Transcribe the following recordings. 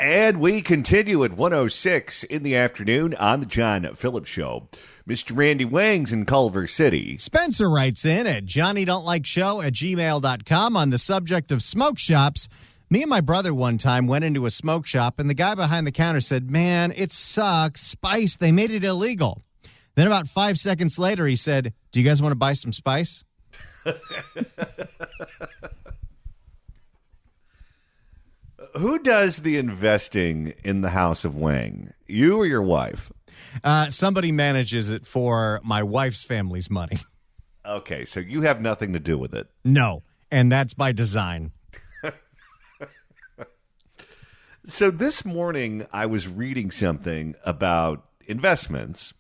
And we continue at 1:06 in the afternoon on the John Phillips Show. Mr. Randy Wang's in Culver City. Spencer writes in at johnnydon'tlikeshow@gmail.com on the subject of smoke shops. Me and my brother one time went into a smoke shop, and the guy behind the counter said, "Man, it sucks. Spice, they made it illegal." Then about 5 seconds later, he said, "Do you guys want to buy some spice?" Who does the investing in the House of Wang? You or your wife? Somebody manages it for my wife's family's money. Okay, so you have nothing to do with it. No, and that's by design. So this morning, I was reading something about investments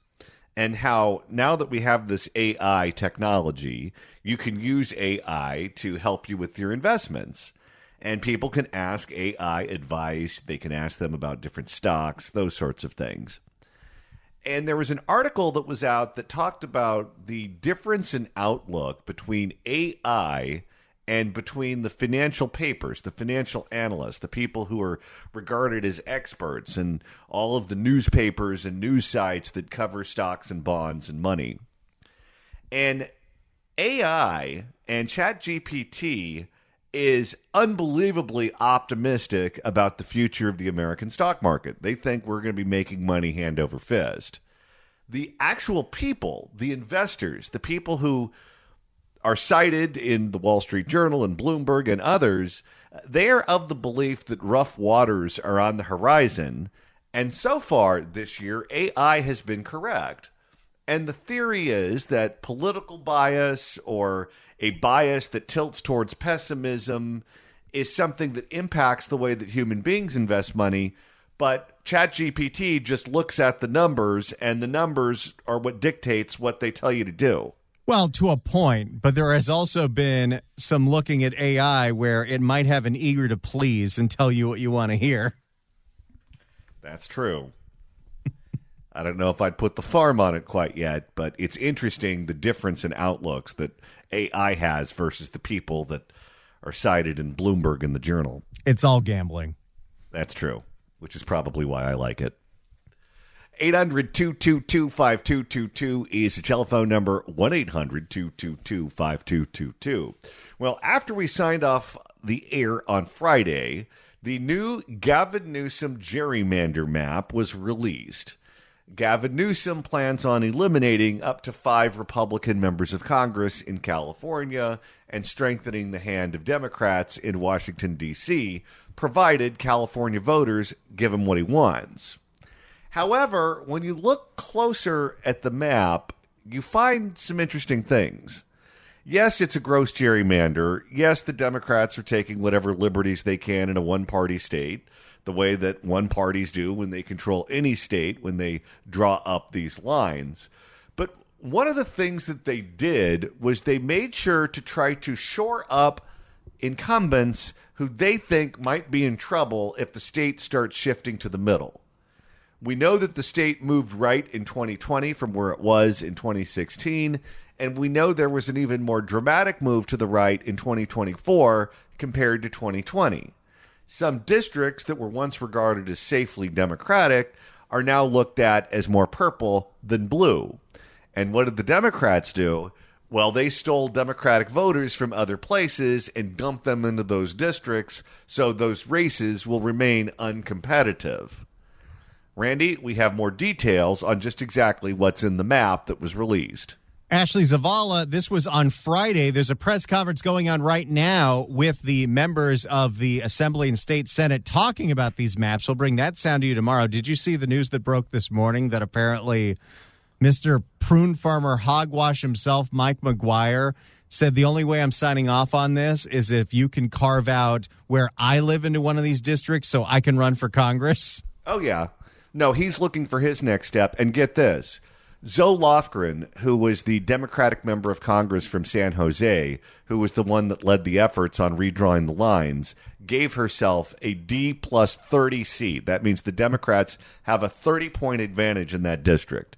and how now that we have this AI technology, you can use AI to help you with your investments. And people can ask AI advice. They can ask them about different stocks, those sorts of things. And there was an article that was out that talked about the difference in outlook between AI and between the financial papers, the financial analysts, the people who are regarded as experts, and all of the newspapers and news sites that cover stocks and bonds and money. And AI and ChatGPT is unbelievably optimistic about the future of the American stock market. They think we're going to be making money hand over fist. The actual people, the investors, the people who are cited in the Wall Street Journal and Bloomberg and others, they are of the belief that rough waters are on the horizon. And so far this year, AI has been correct. And the theory is that political bias or a bias that tilts towards pessimism is something that impacts the way that human beings invest money. But ChatGPT just looks at the numbers, and the numbers are what dictates what they tell you to do. Well, to a point, but there has also been some looking at AI where it might have an eager to please and tell you what you want to hear. That's true. I don't know if I'd put the farm on it quite yet, but it's interesting the difference in outlooks that AI has versus the people that are cited in Bloomberg and the Journal. It's all gambling. That's true, which is probably why I like it. 800-222-5222 is the telephone number, 1-800-222-5222. Well, after we signed off the air on Friday, the new Gavin Newsom gerrymander map was released. Gavin Newsom plans on eliminating up to 5 Republican members of Congress in California and strengthening the hand of Democrats in Washington, D.C., provided California voters give him what he wants. However, when you look closer at the map, you find some interesting things. Yes, it's a gross gerrymander. Yes, the Democrats are taking whatever liberties they can in a one-party state, the way that one parties do when they control any state, when they draw up these lines. But one of the things that they did was they made sure to try to shore up incumbents who they think might be in trouble if the state starts shifting to the middle. We know that the state moved right in 2020 from where it was in 2016, and we know there was an even more dramatic move to the right in 2024 compared to 2020. Some districts that were once regarded as safely Democratic are now looked at as more purple than blue. And what did the Democrats do? Well, they stole Democratic voters from other places and dumped them into those districts, so those races will remain uncompetitive. Randy, we have more details on just exactly what's in the map that was released. Ashley Zavala, this was on Friday. There's a press conference going on right now with the members of the Assembly and State Senate talking about these maps. We'll bring that sound to you tomorrow. Did you see the news that broke this morning that apparently Mr. Prune Farmer Hogwash himself, Mike McGuire, said the only way I'm signing off on this is if you can carve out where I live into one of these districts so I can run for Congress? Oh, yeah. No, he's looking for his next step. And get this. Zoe Lofgren, who was the Democratic member of Congress from San Jose, who was the one that led the efforts on redrawing the lines, gave herself a D plus 30 seat. That means the Democrats have a 30-point advantage in that district.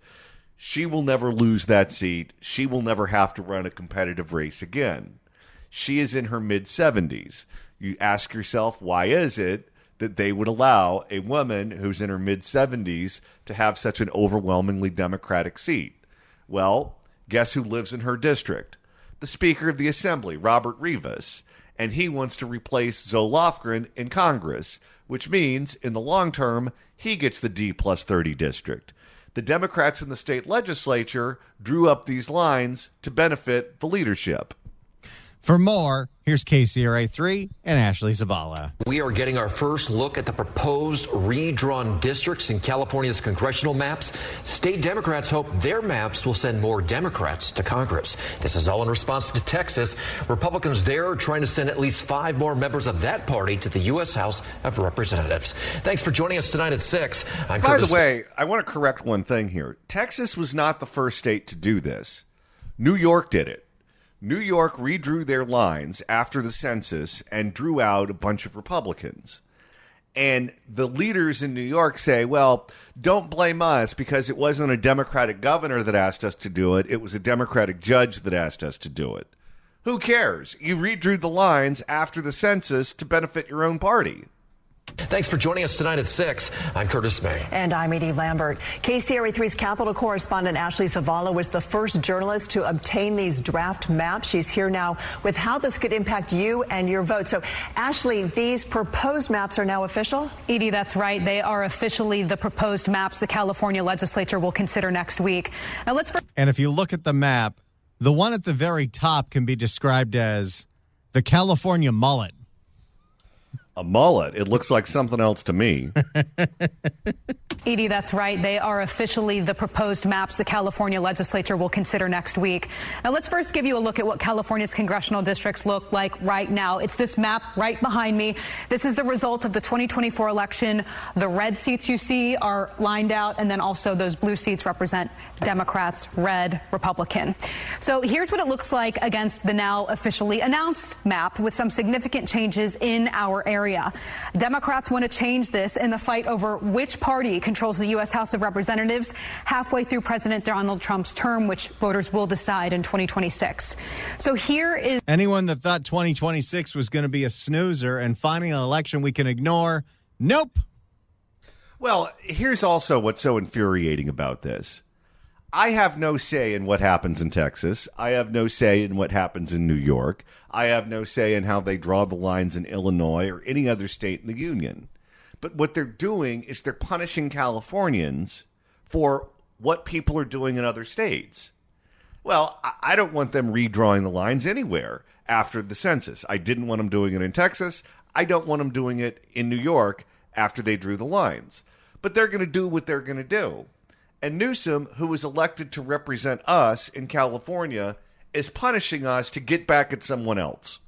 She will never lose that seat. She will never have to run a competitive race again. She is in her mid-70s. You ask yourself, why is it? that they would allow a woman who's in her mid-70s to have such an overwhelmingly Democratic seat. Well, guess who lives in her district? The Speaker of the Assembly, Robert Rivas. And he wants to replace Zoe Lofgren in Congress, which means, in the long term, he gets the D+30 district. The Democrats in the state legislature drew up these lines to benefit the leadership. For more, here's KCRA3 and Ashley Zavala. We are getting our first look at the proposed redrawn districts in California's congressional maps. State Democrats hope their maps will send more Democrats to Congress. This is all in response to Texas. Republicans there are trying to send at least 5 more members of that party to the U.S. House of Representatives. Thanks for joining us tonight at 6. By the way, I want to correct one thing here. Texas was not the first state to do this. New York did it. New York redrew their lines after the census and drew out a bunch of Republicans. And the leaders in New York say, well, don't blame us because it wasn't a Democratic governor that asked us to do it. It was a Democratic judge that asked us to do it. Who cares? You redrew the lines after the census to benefit your own party. Thanks for joining us tonight at 6. I'm Curtis May. And I'm Edie Lambert. KCRA3's Capitol correspondent Ashley Zavala was the first journalist to obtain these draft maps. She's here now with how this could impact you and your vote. So, Ashley, these proposed maps are now official? Edie, that's right. They are officially the proposed maps the California legislature will consider next week. Now, And if you look at the map, the one at the very top can be described as the California mullet. A mullet. It looks like something else to me. Edie, that's right. They are officially the proposed maps the California legislature will consider next week. Now, let's first give you a look at what California's congressional districts look like right now. It's this map right behind me. This is the result of the 2024 election. The red seats you see are lined out, and then also those blue seats represent Democrats, red, Republican. So here's what it looks like against the now officially announced map with some significant changes in our area. Democrats want to change this in the fight over which party controls the U.S. House of Representatives halfway through President Donald Trump's term, which voters will decide in 2026. So here is anyone that thought 2026 was going to be a snoozer and finding an election we can ignore. Nope. Well, here's also what's so infuriating about this. I have no say in what happens in Texas. I have no say in what happens in New York. I have no say in how they draw the lines in Illinois or any other state in the union. But what they're doing is they're punishing Californians for what people are doing in other states. Well, I don't want them redrawing the lines anywhere after the census. I didn't want them doing it in Texas. I don't want them doing it in New York after they drew the lines. But they're going to do what they're going to do. And Newsom, who was elected to represent us in California, is punishing us to get back at someone else.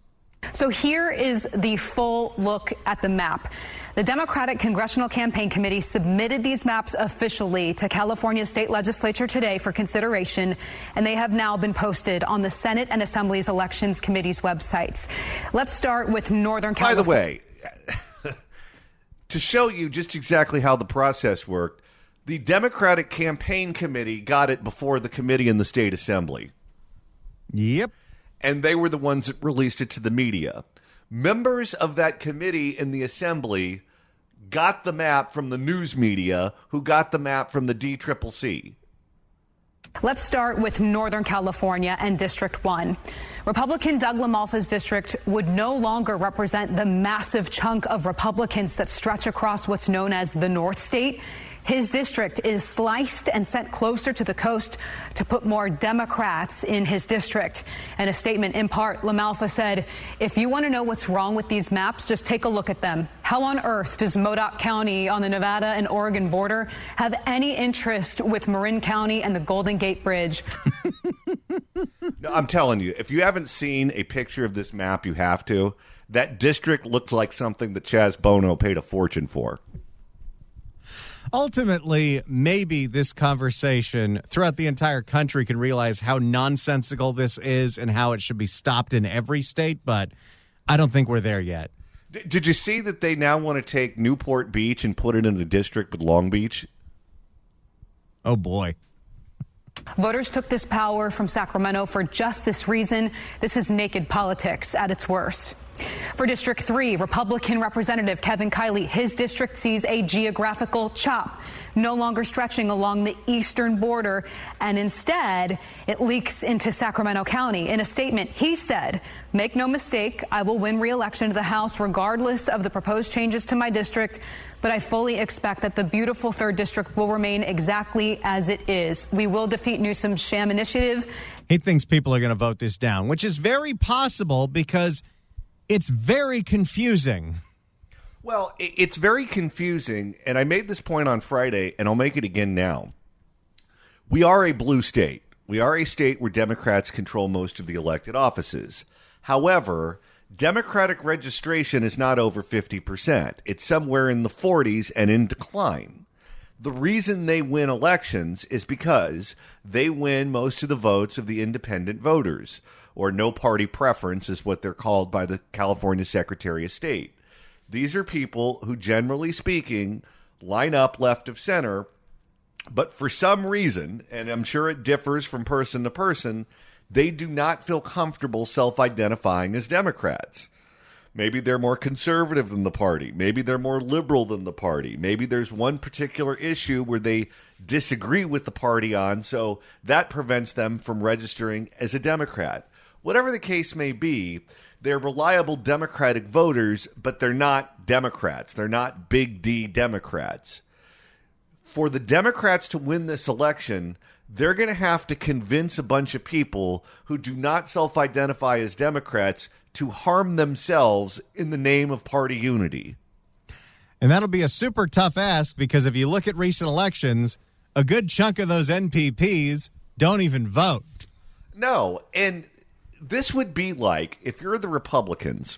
So here is the full look at the map. The Democratic Congressional Campaign Committee submitted these maps officially to California state legislature today for consideration, and they have now been posted on the Senate and Assembly's Elections Committee's websites. Let's start with Northern California. By the way, to show you just exactly how the process worked, the Democratic Campaign Committee got it before the committee in the state assembly. Yep. And they were the ones that released it to the media. Members of that committee in the assembly got the map from the news media, who got the map from the DCCC. Let's start with Northern California and District 1. Republican Doug LaMalfa's district would no longer represent the massive chunk of Republicans that stretch across what's known as the North State. His district is sliced and sent closer to the coast to put more Democrats in his district. In a statement, in part, LaMalfa said, if you want to know what's wrong with these maps, just take a look at them. How on earth does Modoc County on the Nevada and Oregon border have any interest with Marin County and the Golden Gate Bridge? No, I'm telling you, if you haven't seen a picture of this map, you have to. That district looks like something that Chaz Bono paid a fortune for. Ultimately, maybe this conversation throughout the entire country can realize how nonsensical this is and how it should be stopped in every state, but I don't think we're there yet. Did you see that they now want to take Newport Beach and put it in a district with Long Beach? Oh, boy. Voters took this power from Sacramento for just this reason. This is naked politics at its worst. For District 3, Republican Representative Kevin Kiley, his district sees a geographical chop, no longer stretching along the eastern border, and instead it leaks into Sacramento County. In a statement, he said, "Make no mistake, I will win re-election to the House regardless of the proposed changes to my district, but I fully expect that the beautiful 3rd District will remain exactly as it is. We will defeat Newsom's sham initiative." He thinks people are going to vote this down, which is very possible because it's very confusing. Well, it's very confusing, and I made this point on Friday, and I'll make it again now. We are a blue state. We are a state where Democrats control most of the elected offices. However, Democratic registration is not over 50%. It's somewhere in the 40s and in decline. The reason they win elections is because they win most of the votes of the independent voters, or no party preference is what they're called by the California Secretary of State. These are people who, generally speaking, line up left of center, but for some reason, and I'm sure it differs from person to person, they do not feel comfortable self-identifying as Democrats. Maybe they're more conservative than the party. Maybe they're more liberal than the party. Maybe there's one particular issue where they disagree with the party on, so that prevents them from registering as a Democrat. Whatever the case may be, they're reliable Democratic voters, but they're not Democrats. They're not big D Democrats. For the Democrats to win this election, they're going to have to convince a bunch of people who do not self-identify as Democrats to harm themselves in the name of party unity. And that'll be a super tough ask because if you look at recent elections, a good chunk of those NPPs don't even vote. No, and this would be like if you're the Republicans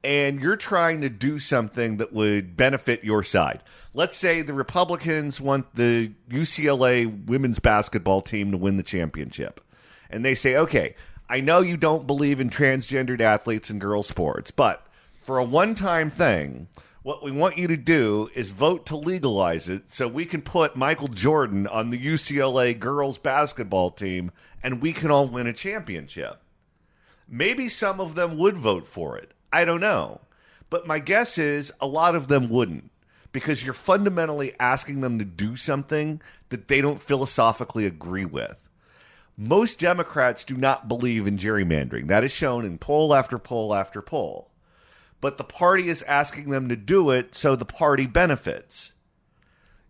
and you're trying to do something that would benefit your side. Let's say the Republicans want the UCLA women's basketball team to win the championship. And they say, okay, I know you don't believe in transgendered athletes and girls' sports, but for a one-time thing, what we want you to do is vote to legalize it so we can put Michael Jordan on the UCLA girls' basketball team and we can all win a championship. Maybe some of them would vote for it. I don't know. But my guess is a lot of them wouldn't, because you're fundamentally asking them to do something that they don't philosophically agree with. Most Democrats do not believe in gerrymandering. That is shown in poll after poll after poll. But the party is asking them to do it so the party benefits.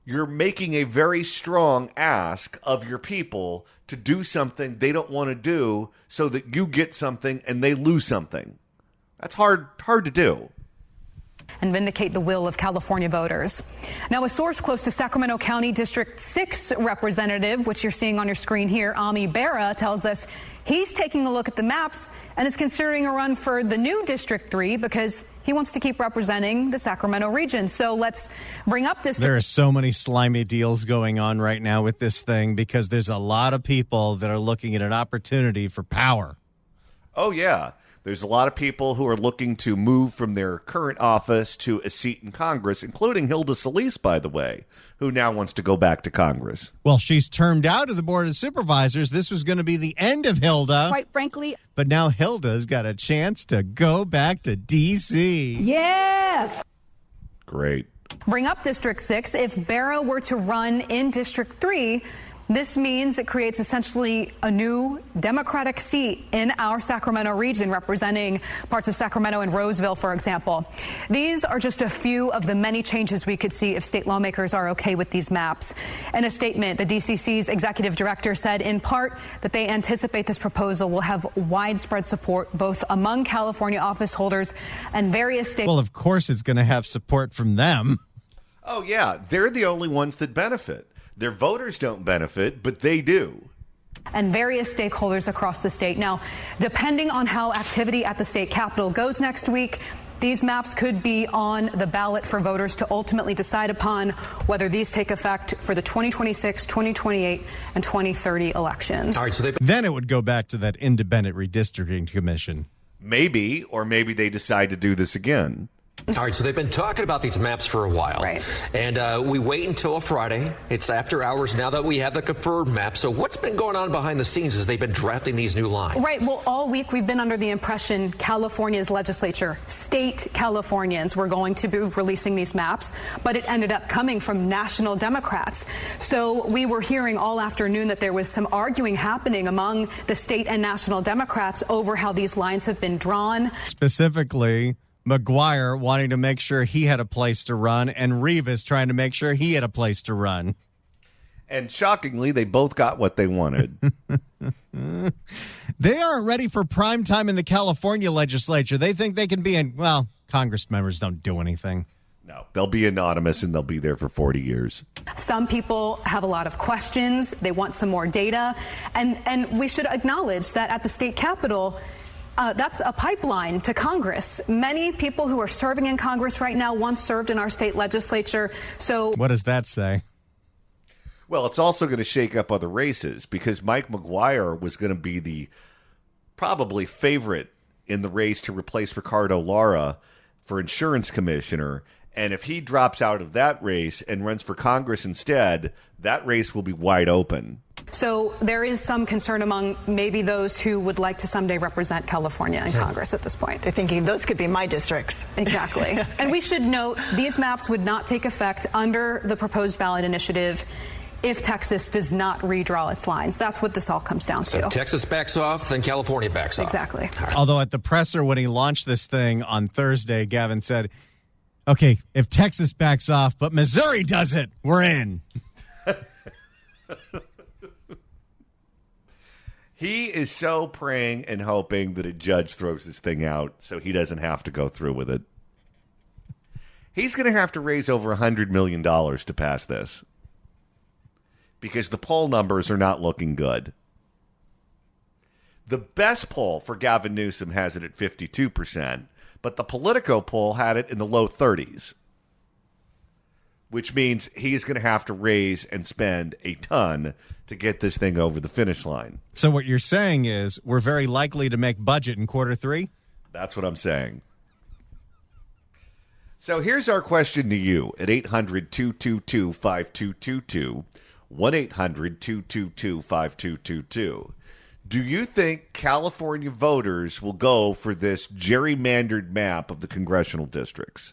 You're making a very strong ask of your people to do something they don't want to do so that you get something and they lose something. That's hard to do. And vindicate the will of California voters. Now, a source close to Sacramento County District 6 representative, which you're seeing on your screen here, Ami Berra, tells us he's taking a look at the maps and is considering a run for the new District 3 because he wants to keep representing the Sacramento region. So let's bring up District. There are so many slimy deals going on right now with this thing because there's a lot of people that are looking at an opportunity for power. Oh, yeah. There's a lot of people who are looking to move from their current office to a seat in Congress, including Hilda Solis, by the way, who now wants to go back to Congress. Well, she's termed out of the Board of Supervisors. This was going to be the end of Hilda. Quite frankly. But now Hilda's got a chance to go back to D.C. Yes. Great. Bring up District 6. If Berra were to run in District 3, this means it creates essentially a new Democratic seat in our Sacramento region, representing parts of Sacramento and Roseville, for example. These are just a few of the many changes we could see if state lawmakers are okay with these maps. In a statement, the DCC's executive director said in part that they anticipate this proposal will have widespread support both among California office holders and various states. Well, of course it's going to have support from them. Oh, yeah. They're the only ones that benefit. Their voters don't benefit, but they do. And various stakeholders across the state. Now, depending on how activity at the state capitol goes next week, these maps could be on the ballot for voters to ultimately decide upon whether these take effect for the 2026, 2028, and 2030 elections. All right, so then it would go back to that independent redistricting commission. Maybe, or maybe they decide to do this again. All right, so they've been talking about these maps for a while. Right. And we wait until a Friday. It's after hours now that we have the confirmed map. So what's been going on behind the scenes as they've been drafting these new lines? Right. Well, all week we've been under the impression California's legislature, state Californians, were going to be releasing these maps, but it ended up coming from national Democrats. So we were hearing all afternoon that there was some arguing happening among the state and national Democrats over how these lines have been drawn. Specifically, McGuire wanting to make sure he had a place to run, and Rivas trying to make sure he had a place to run. And shockingly, they both got what they wanted. They aren't ready for prime time in the California legislature. They think they can be in, well, Congress members don't do anything. No, they'll be anonymous and they'll be there for 40 years. Some people have a lot of questions. They want some more data. And we should acknowledge that at the state capitol, that's a pipeline to Congress. Many people who are serving in Congress right now once served in our state legislature. So what does that say? Well, it's also going to shake up other races because Mike McGuire was going to be the probably favorite in the race to replace Ricardo Lara for insurance commissioner. And if he drops out of that race and runs for Congress instead, that race will be wide open. So there is some concern among maybe those who would like to someday represent California in Congress at this point. They're thinking those could be my districts. Exactly. And we should note these maps would not take effect under the proposed ballot initiative if Texas does not redraw its lines. That's what this all comes down to. So Texas backs off, then California backs off. Exactly. Right. Although at the presser when he launched this thing on Thursday, Gavin said, okay, if Texas backs off, but Missouri does it, we're in. He is so praying and hoping that a judge throws this thing out so he doesn't have to go through with it. He's going to have to raise over $100 million to pass this because the poll numbers are not looking good. The best poll for Gavin Newsom has it at 52%, but the Politico poll had it in the low 30s, which means he's going to have to raise and spend a ton to get this thing over the finish line. So what you're saying is we're very likely to make budget in Q3? That's what I'm saying. So here's our question to you at 800-222-5222, 1-800-222-5222. Do you think California voters will go for this gerrymandered map of the congressional districts?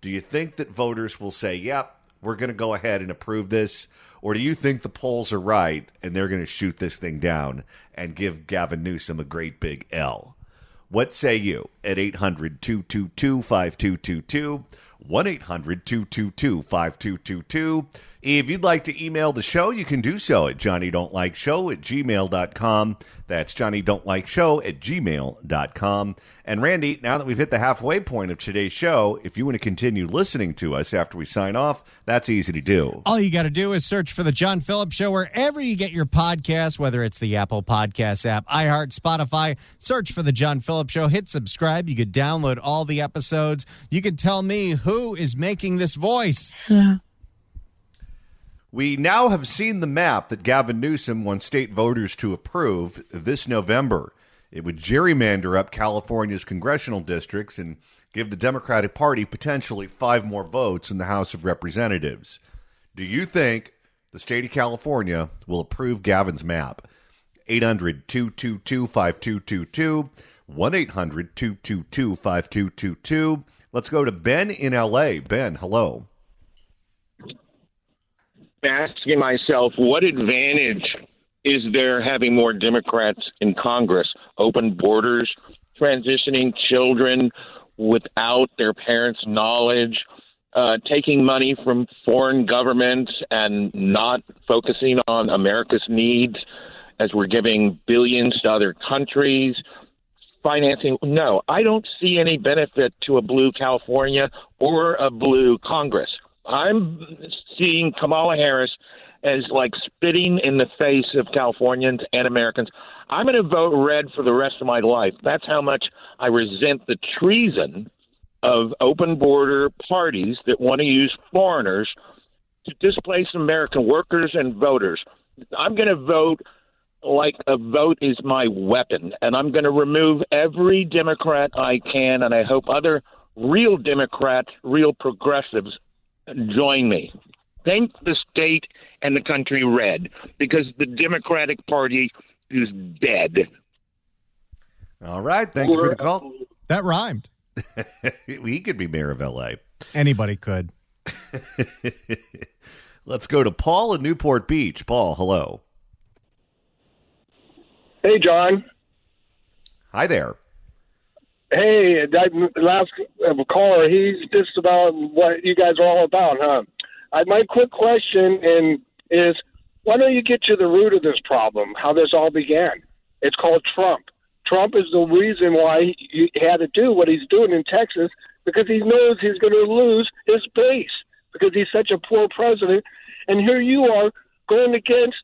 Do you think that voters will say, yep, we're going to go ahead and approve this? Or do you think the polls are right and they're going to shoot this thing down and give Gavin Newsom a great big L? What say you at 800-222-5222, 1-800-222-5222? If you'd like to email the show, you can do so at johnnydon'tlikeshow@gmail.com. That's johnnydon'tlikeshow@gmail.com. And Randy, now that we've hit the halfway point of today's show, if you want to continue listening to us after we sign off, that's easy to do. All you got to do is search for The John Phillips Show wherever you get your podcasts, whether it's the Apple Podcasts app, iHeart, Spotify. Search for The John Phillips Show. Hit subscribe. You could download all the episodes. You can tell me who is making this voice. Yeah. We now have seen the map that Gavin Newsom wants state voters to approve this November. It would gerrymander up California's congressional districts and give the Democratic Party potentially 5 more votes in the House of Representatives. Do you think the state of California will approve Gavin's map? 800-222-5222, 1-800-222-5222. Let's go to Ben in L.A. Ben, hello. Asking myself, what advantage is there having more Democrats in Congress? Open borders, transitioning children without their parents' knowledge, taking money from foreign governments and not focusing on America's needs as we're giving billions to other countries, financing. No, I don't see any benefit to a blue California or a blue Congress. I'm seeing Kamala Harris as like spitting in the face of Californians and Americans. I'm going to vote red for the rest of my life. That's how much I resent the treason of open border parties that want to use foreigners to displace American workers and voters. I'm going to vote like a vote is my weapon, and I'm going to remove every Democrat I can, and I hope other real Democrats, real progressives join me. Paint the state and the country red, because the Democratic Party is dead. All right. Thank you for the call. That rhymed. He could be mayor of L.A. Anybody could. Let's go to Paul in Newport Beach. Paul, hello. Hey, John. Hi there. Hey, that last caller, he's just about what you guys are all about, huh? My quick question is, why don't you get to the root of this problem, how this all began? It's called Trump. Trump is the reason why he had to do what he's doing in Texas, because he knows he's going to lose his base because he's such a poor president. And here you are going against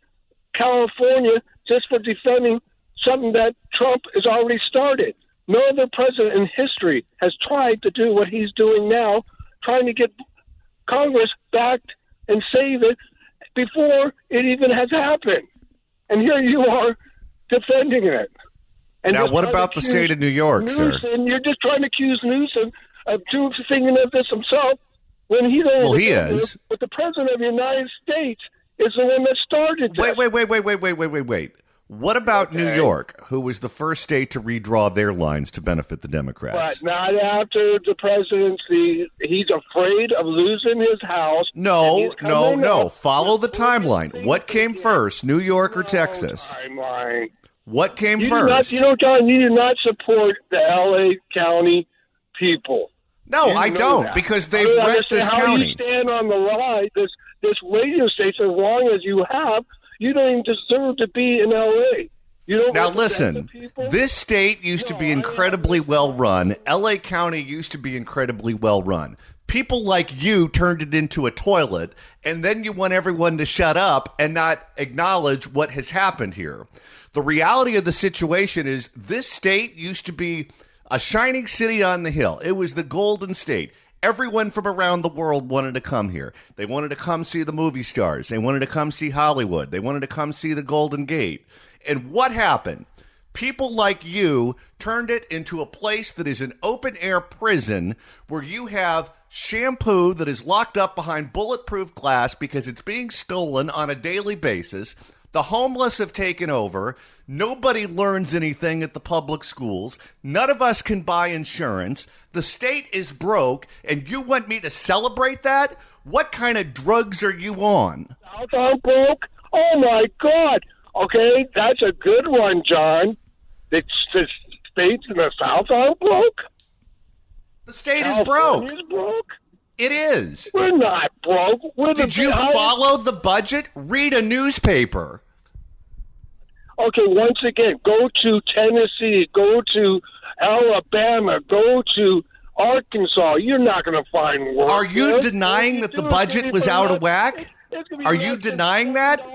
California just for defending something that Trump has already started. No other president in history has tried to do what he's doing now, trying to get Congress back and save it before it even has happened. And here you are defending it. And now, what about the state of New York, Newsom, sir? You're just trying to accuse Newsom of thinking of this himself when he don't. Well, he is. But the president of the United States is the one that started this. Wait. What about New York, who was the first state to redraw their lines to benefit the Democrats? But not after the presidency. He's afraid of losing his house. No. Follow the timeline. What came first, New York or Texas? Timeline. What came You first? John, you do not support the L.A. County people. No, I don't, that. because they've wrecked this how county. You stand on the line, this radio station, as long as you have, you don't even deserve to be in L.A. You don't. Now listen, this state used to be incredibly well run. L.A. County used to be incredibly well run. People like you turned it into a toilet, and then you want everyone to shut up and not acknowledge what has happened here. The reality of the situation is this state used to be a shining city on the hill. It was the Golden State. Everyone from around the world wanted to come here. They wanted to come see the movie stars. They wanted to come see Hollywood. They wanted to come see the Golden Gate. And what happened? People like you turned it into a place that is an open-air prison where you have shampoo that is locked up behind bulletproof glass because it's being stolen on a daily basis. The homeless have taken over. Nobody learns anything at the public schools. None of us can buy insurance. The state is broke, and you want me to celebrate that? What kind of drugs are you on? South aren't broke? Oh, my God. Okay, that's a good one, John. The states in the South aren't broke? The state is broke. California's broke? It is. We're not broke. Did you follow the budget? Read a newspaper. Okay, once again, go to Tennessee, go to Alabama, go to Arkansas. You're not going to find work. Are you denying that the budget was out of whack? Are you denying that?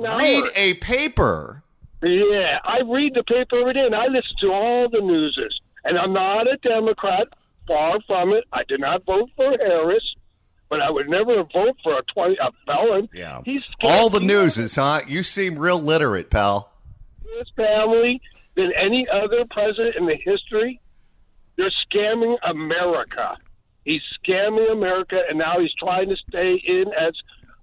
Read a paper. Yeah, I read the paper every day, and I listen to all the newses. And I'm not a Democrat. Far from it. I did not vote for Harris, but I would never vote for a felon. Yeah. All the newses, huh? You seem real literate, pal. His family than any other president in the history. They're scamming America. He's scamming America, and now he's trying to stay in as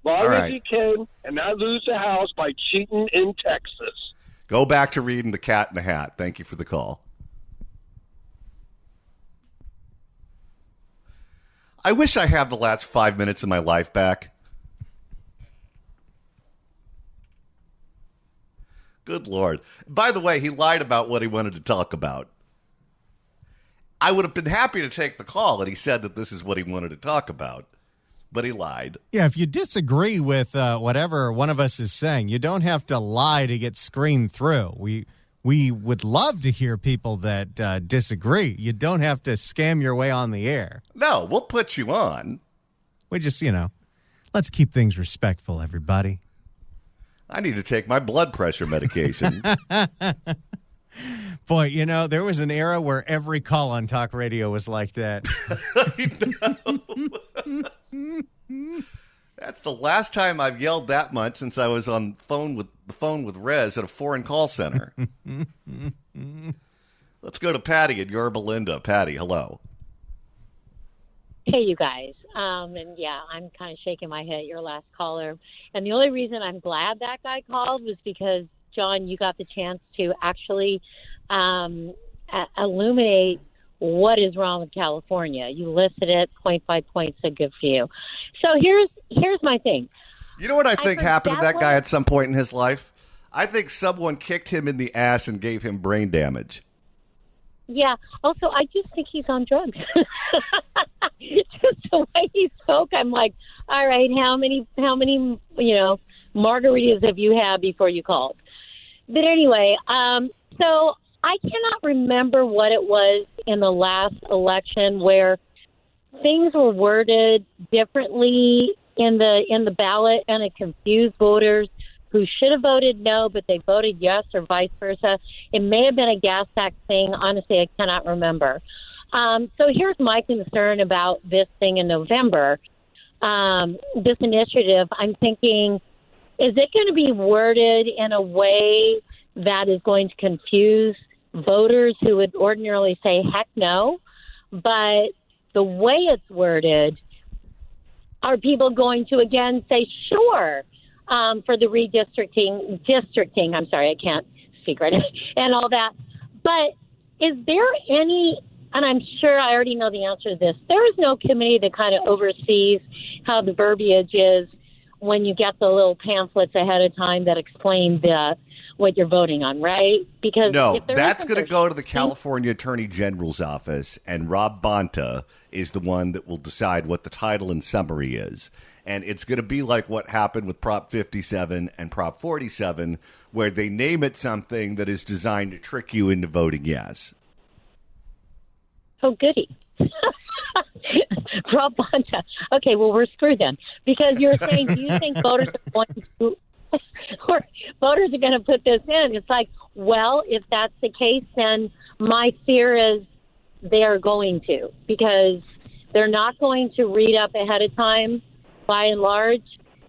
long as he can and not lose the House by cheating in Texas. Go back to reading The Cat in the Hat. Thank you for the call. I wish I had the last 5 minutes of my life back. Good Lord. By the way, he lied about what he wanted to talk about. I would have been happy to take the call, and he said that this is what he wanted to talk about. But he lied. Yeah, if you disagree with whatever one of us is saying, you don't have to lie to get screened through. We would love to hear people that disagree. You don't have to scam your way on the air. No, we'll put you on. We just, let's keep things respectful, everybody. I need to take my blood pressure medication. Boy, there was an era where every call on talk radio was like that. I know. That's the last time I've yelled that much since I was on the phone with Rez at a foreign call center. Let's go to Patty at Yorba Linda. Patty, hello. Hey, you guys. And yeah, I'm kind of shaking my head at your last caller. And the only reason I'm glad that guy called was because, John, you got the chance to actually illuminate what is wrong with California. You listed it point by point, so good for you. So here's my thing. You know what I think happened to that guy at some point in his life? I think someone kicked him in the ass and gave him brain damage. Yeah. Also, I just think he's on drugs. Just the way he spoke, I'm like, all right, how many, margaritas have you had before you called? But anyway, so I cannot remember what it was in the last election where things were worded differently in the ballot, and it confused voters who should have voted no, but they voted yes, or vice versa. It may have been a gas tax thing. Honestly, I cannot remember. So here's my concern about this thing in November. This initiative, I'm thinking, is it going to be worded in a way that is going to confuse voters who would ordinarily say, heck no? But the way it's worded, are people going to, again, say, sure, for the districting, I'm sorry, I can't speak right now, and all that. But is there any, and I'm sure I already know the answer to this, there is no committee that kind of oversees how the verbiage is when you get the little pamphlets ahead of time that explain what you're voting on, right? Because no, that's going to go to the California Attorney General's office, and Rob Bonta is the one that will decide what the title and summary is. And it's going to be like what happened with Prop 57 and Prop 47, where they name it something that is designed to trick you into voting yes. Oh, goody. Rob Bonta. Okay, well, we're screwed then. Because you're saying, do you think voters are going to... or voters are going to put this in? It's like, well, if that's the case, then my fear is they are going to. Because they're not going to read up ahead of time. By and large,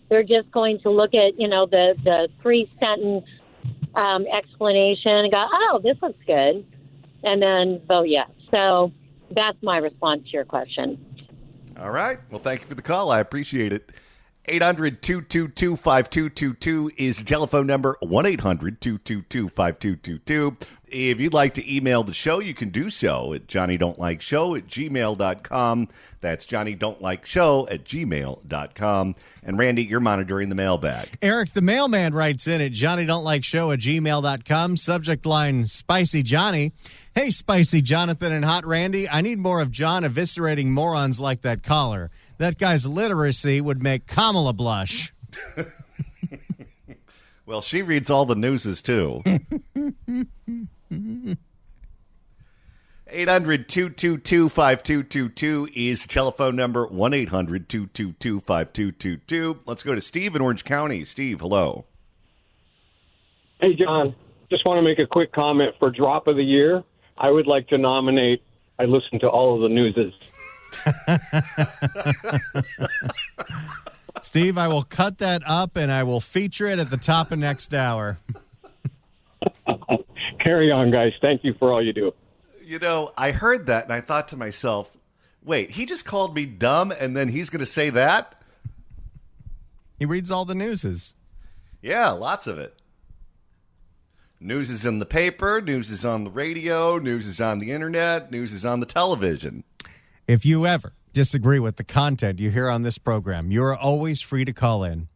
they're just going to look at, the 3-sentence explanation and go, oh, this looks good, and then vote yes. So that's my response to your question. All right. Well, thank you for the call. I appreciate it. 800-222-5222 is the telephone number, 1-800-222-5222. If you'd like to email the show, you can do so at johnnydon'tlikeshow@gmail.com. That's johnnydon'tlikeshow@gmail.com. And Randy, you're monitoring the mailbag. Eric, the mailman, writes in at johnnydon'tlikeshow@gmail.com. Subject line, Spicy Johnny. Hey, Spicy Jonathan and Hot Randy. I need more of John eviscerating morons like that caller. That guy's literacy would make Kamala blush. Well, she reads all the newses, too. 800-222-5222 is the telephone number, 1-800-222-5222. Let's go to Steve in Orange County. Steve, hello. Hey, John. Just want to make a quick comment for Drop of the Year. I would like to nominate, I listen to all of the newses. Steve, I will cut that up and I will feature it at the top of next hour. Carry on, guys. Thank you for all you do. I heard that and I thought to myself, wait, he just called me dumb and then he's going to say that? He reads all the newses. Yeah, lots of it. News is in the paper, news is on the radio, news is on the internet, news is on the television. If you ever disagree with the content you hear on this program, you are always free to call in.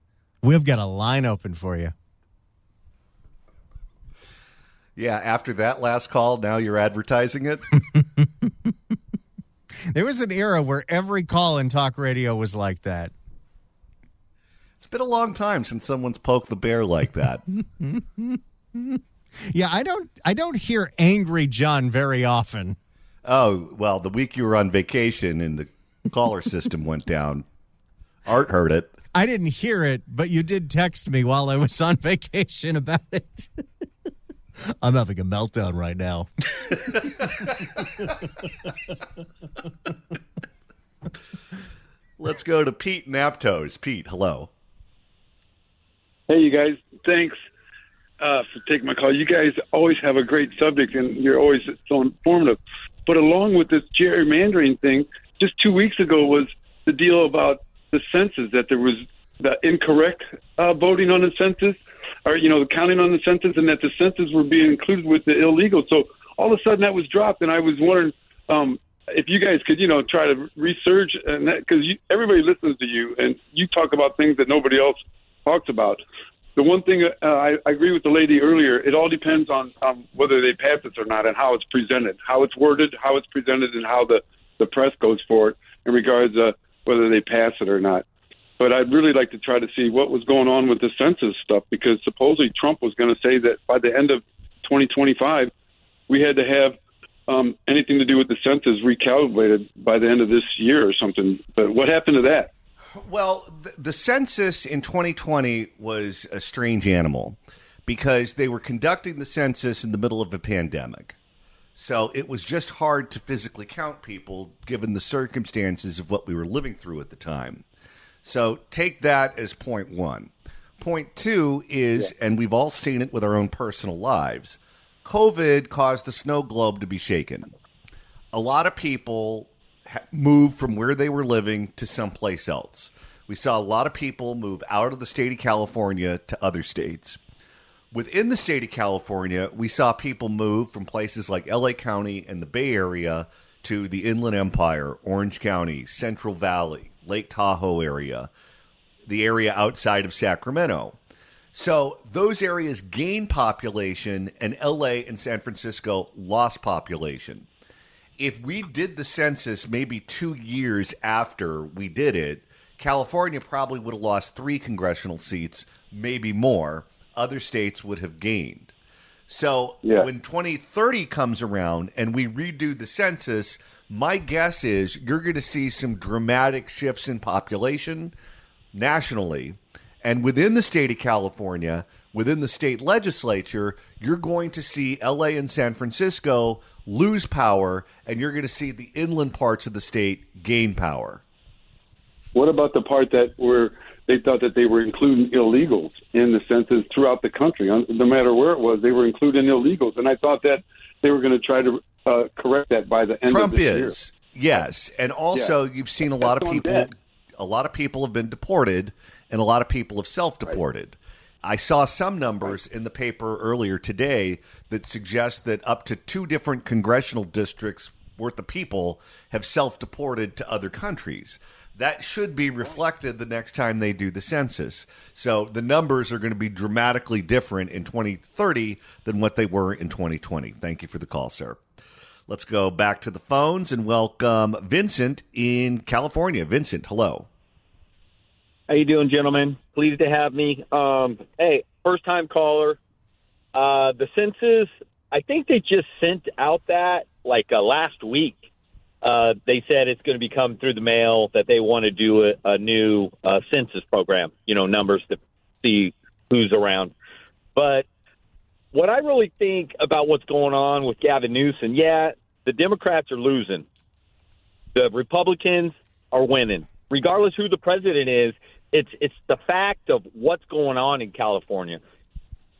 We've got a line open for you. Yeah, after that last call, now you're advertising it? There was an era where every call in talk radio was like that. It's been a long time since someone's poked the bear like that. Yeah, I don't hear Angry John very often. Oh, well, the week you were on vacation and the caller system went down, Art heard it. I didn't hear it, but you did text me while I was on vacation about it. I'm having a meltdown right now. Let's go to Pete in Aptos. Pete, hello. Hey, you guys. Thanks for taking my call. You guys always have a great subject, and you're always so informative. But along with this gerrymandering thing, just 2 weeks ago was the deal about the census, that there was the incorrect voting on the census, or, the counting on the census, and that the census were being included with the illegal. So all of a sudden that was dropped, and I was wondering if you guys could, try to research, and that, because everybody listens to you, and you talk about things that nobody else talks about. The one thing I agree with the lady earlier, it all depends on whether they pass this or not, and how it's presented, how it's worded, how it's presented, and how the press goes for it in regards to whether they pass it or not. But I'd really like to try to see what was going on with the census stuff, because supposedly Trump was going to say that by the end of 2025, we had to have anything to do with the census recalculated by the end of this year or something. But what happened to that? Well, the census in 2020 was a strange animal because they were conducting the census in the middle of a pandemic. So it was just hard to physically count people given the circumstances of what we were living through at the time. So take that as point one. Point two is, and we've all seen it with our own personal lives, COVID caused the snow globe to be shaken. A lot of people moved from where they were living to someplace else. We saw a lot of people move out of the state of California to other states. Within the state of California, we saw people move from places like LA County and the Bay Area to the Inland Empire, Orange County, Central Valley, Lake Tahoe area, the area outside of Sacramento. So those areas gained population, and LA and San Francisco lost population. If we did the census maybe 2 years after we did it, California probably would have lost 3 congressional seats, maybe more. Other states would have gained. So when 2030 comes around and we redo the census, my guess is you're going to see some dramatic shifts in population nationally. And within the state of California, within the state legislature, you're going to see LA and San Francisco lose power, and you're going to see the inland parts of the state gain power. What about the part that they thought that they were including illegals in the census throughout the country? No matter where it was, they were including illegals. And I thought that they were going to try to correct that by the end Trump of this year. Trump is, yes. And also you've seen a lot of people have been deported, and a lot of people have self-deported. Right. I saw some numbers in the paper earlier today that suggest that up to 2 different congressional districts worth of people have self-deported to other countries. That should be reflected the next time they do the census. So the numbers are going to be dramatically different in 2030 than what they were in 2020. Thank you for the call, sir. Let's go back to the phones and welcome Vincent in California. Vincent, hello. How you doing, gentlemen? Pleased to have me. Hey, first-time caller. The census, I think they just sent out that last week. They said it's going to be coming through the mail, that they want to do a new census program, numbers to see who's around. But what I really think about what's going on with Gavin Newsom, the Democrats are losing. The Republicans are winning. Regardless who the president is, it's the fact of what's going on in California.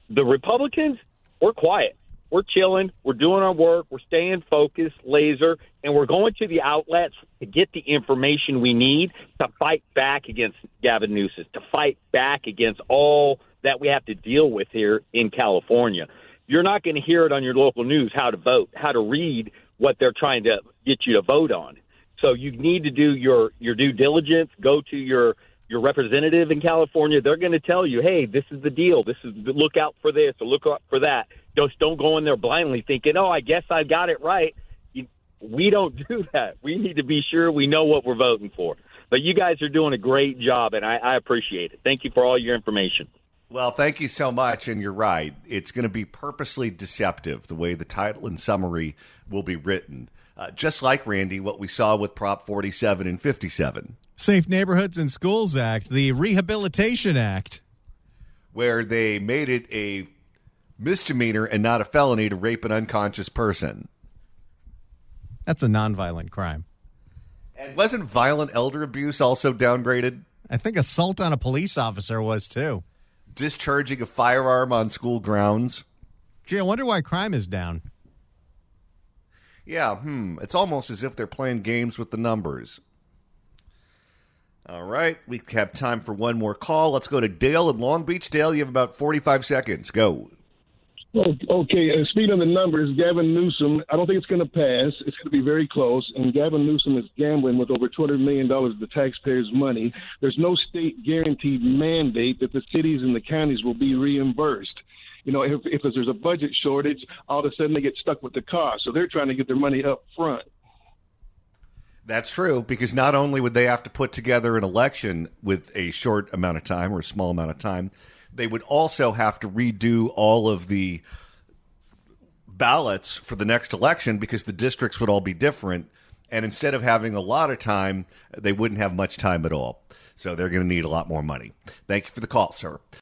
The Republicans, we're quiet. We're chilling. We're doing our work. We're staying focused, laser, and we're going to the outlets to get the information we need to fight back against Gavin Newsom, to fight back against all that we have to deal with here in California. You're not going to hear it on your local news how to vote, how to read what they're trying to get you to vote on. So you need to do your due diligence, go to your representative in California. They're going to tell you, hey, this is the deal. Look out for this or look out for that. Just don't go in there blindly thinking, I guess I got it right. We don't do that. We need to be sure we know what we're voting for. But you guys are doing a great job, and I appreciate it. Thank you for all your information. Well, thank you so much, and you're right. It's going to be purposely deceptive, the way the title and summary will be written. Just like, Randy, what we saw with Prop 47 and 57. Safe Neighborhoods and Schools Act, the Rehabilitation Act. Where they made it a misdemeanor and not a felony to rape an unconscious person. That's a nonviolent crime. And wasn't violent elder abuse also downgraded? I think assault on a police officer was, too. Discharging a firearm on school grounds. Gee, I wonder why crime is down. Yeah, it's almost as if they're playing games with the numbers. All right, we have time for one more call. Let's go to Dale in Long Beach. Dale, you have about 45 seconds. Go. Okay, speaking of the numbers, Gavin Newsom, I don't think it's going to pass. It's going to be very close, and Gavin Newsom is gambling with over $200 million of the taxpayers' money. There's no state-guaranteed mandate that the cities and the counties will be reimbursed. You know, if there's a budget shortage, all of a sudden they get stuck with the cost, so they're trying to get their money up front. That's true, because not only would they have to put together an election with a short amount of time or a small amount of time, they would also have to redo all of the ballots for the next election because the districts would all be different. And instead of having a lot of time, they wouldn't have much time at all. So they're going to need a lot more money. Thank you for the call, sir.